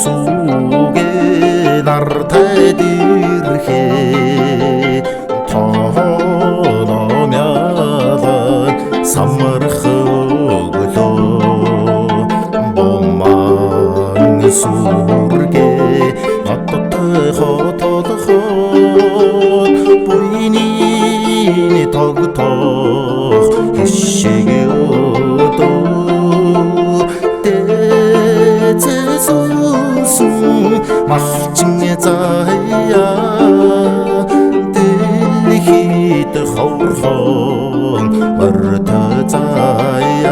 속에 날 대들해 터너면은 삼르흐글로 몸만 술게 어떻게 보이니 더그더 해시기도 대체소승 말증의 자야 들히드 허르헌 머르드 자야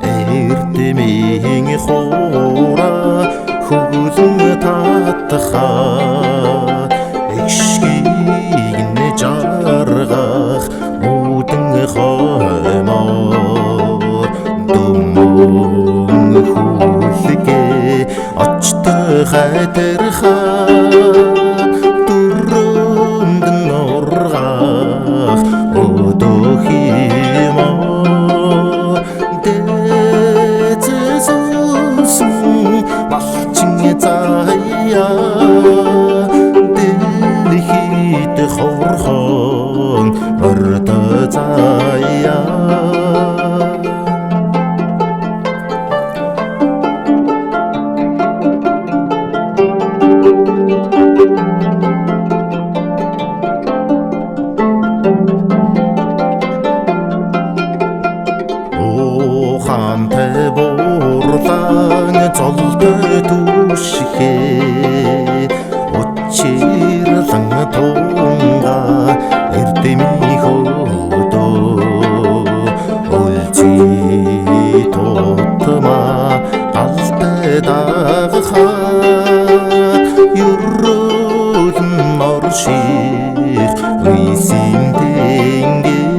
에르드밍이 호라 후승 타트하 экшигне жаргах муудын хоймоо дүмэн хүлгэ очтой хайтарха дүрөнд нургах өдөхимо дэцэсүсэн малчин заяа хорхон өртө заяа ухантай бурлан золтой түшихэ учирлан тунга эрдэми хөдөө улзи тотма алтай дагха юррулн орших висин тэнгэр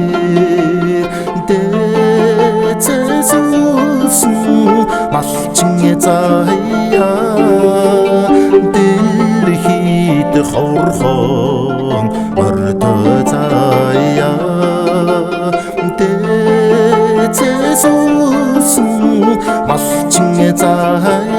дэцэсүсэн малчин заяа хорхон мөртө заяа дэцэсүсэн малчин заяа